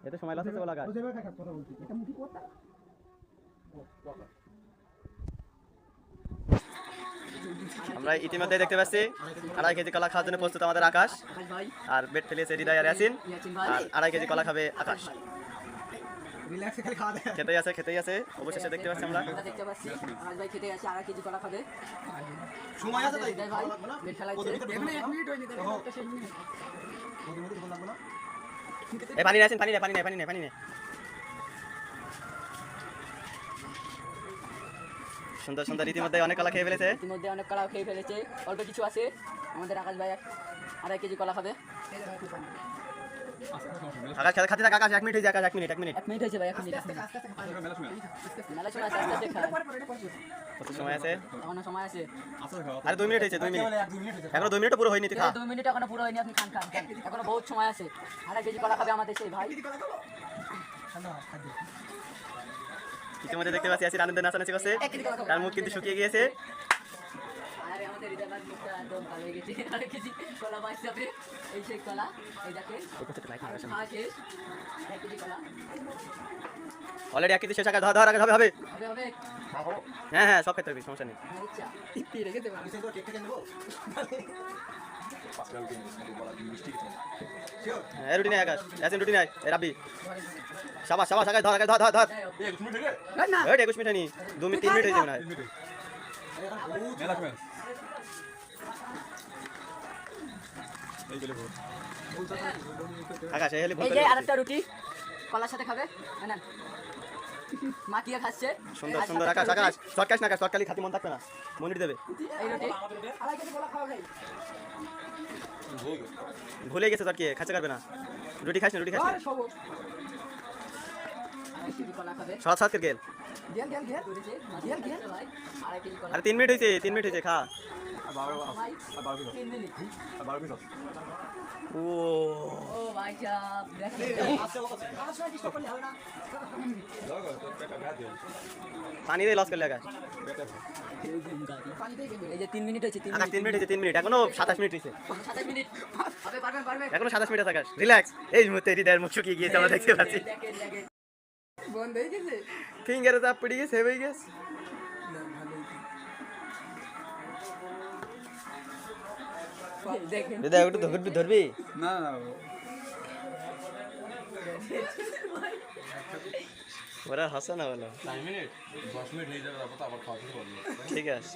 এতে সময় লাগছে তো লাগা। আমরা ইতিমধ্যে দেখতে পাচ্ছি 2.5 কেজি কলা খাওয়ার জন্য প্রস্তুত আমাদের আকাশ, আর বেড ফেলেছে হৃদয় আর ইয়াসিন, আর 2.5 কেজি কলা খাবে আকাশ। খেতেই আছে অবশেষে দেখতে পাচ্ছি আমরা। দেখতে পাচ্ছি আকাশ ভাই খেতে আছে 2.5 কেজি কলা খাবে। সময় আছে তাই হৃদয় ভাই বেড ফেলাইছে। এই পানি নিয়ে পানি নে। সুন্দর ইতিমধ্যে অনেক কলা খেয়ে ফেলেছে। ইতিমধ্যে অনেক কলা খেয়ে ফেলেছে, অল্প কিছু আছে। আমাদের আকাশ ভাই 2.5 কেজি কলা খাবে। আকাশ খাতে থাক, আকাশ 1 মিনিট হয়ে যায়, আকাশ 1 মিনিট 1 মিনিট হয়েছে ভাই, 1 মিনিট। মেলা সময় আছে, আস্তে খায়। কত সময় আছে? এখনো সময় আছে। আরে 2 মিনিট হয়েছে, 2 মিনিট এখনো 2 মিনিটও পুরো হয়নি, তুই খা। 2 মিনিট এখনো পুরো হয়নি, আপনি খান। এখনো বহুত সময় আছে। 2.5 কেজি কলা খাবে আমাদের সেই ভাই। ইতিমধ্যে দেখতে পাচ্ছি আসি আনন্দে নাচানাচি করছে, তার মুখ কিন্তু শুকিয়ে গিয়েছে। আরে আমাদের হৃদয় ভাই মুখটা একদম কালো হয়ে গেছে। 2.5 কেজি কলা পাইছে আপনি, এই সেই কলা, এই দেখেন খাওয়া শেষ। 1 কেজি কলা অলরেডি 1 কেজি শেষ, আকাশ ধর আকাশ হবে। হবে। হ্যাঁ সব খেতে হবে, সমস্যা নেই। আচ্ছা টিপি রেখে দেব। হ্যাঁ রুটি নাই আকাশ, ইয়াসিন রুটি নাই, এ রাব্বি শাবাশ আকাশ ধর 21 মিনিট হয়নি, 2 মিনিট 3 মিনিট হয়ে যাবে না। আকাশ এই এই যে আরেকটা রুটি কলার সাথে খাবে না, মাখিয়ে খাচ্ছে। সুন্দর আকাশ শর্টকাট না, শর্টকালি খাতি মন থাকবে না, মনির দেবে। এই রুটি ভুলে গেছে তোর কি খাচ্ছে করবে না, রুটি খাস না কলা খাবে। সৎ করে গেল। আরে 3 মিনিট হয়েছে খা। ও ভাই সাহেব পানি দিয়ে লস করলে আকাশ। এই যে 3 মিনিট হয়েছে, 3 মিনিট এখনো 27 মিনিট হয়েছে, 27 মিনিট হবে, পারবেন। এখনো 27 মিনিট আছে আকাশ, রিল্যাক্স। এই মুহূর্তে হৃদয়ের মুখ শুকিয়ে গিয়েছে, আমরা দেখতে পাচ্ছি। দেখেন বন্ধ হয়ে গেছে, ফিঙ্গারে চাপ পড়ে গেছে, হয়ে গেছে। দেখেন হৃদয় একটু ধরবি না ওরা হাসে না বলো। 10 মিনিট হয়ে যাবে, তারপর আবার খাওয়া শুরু করবো। ঠিক আছে।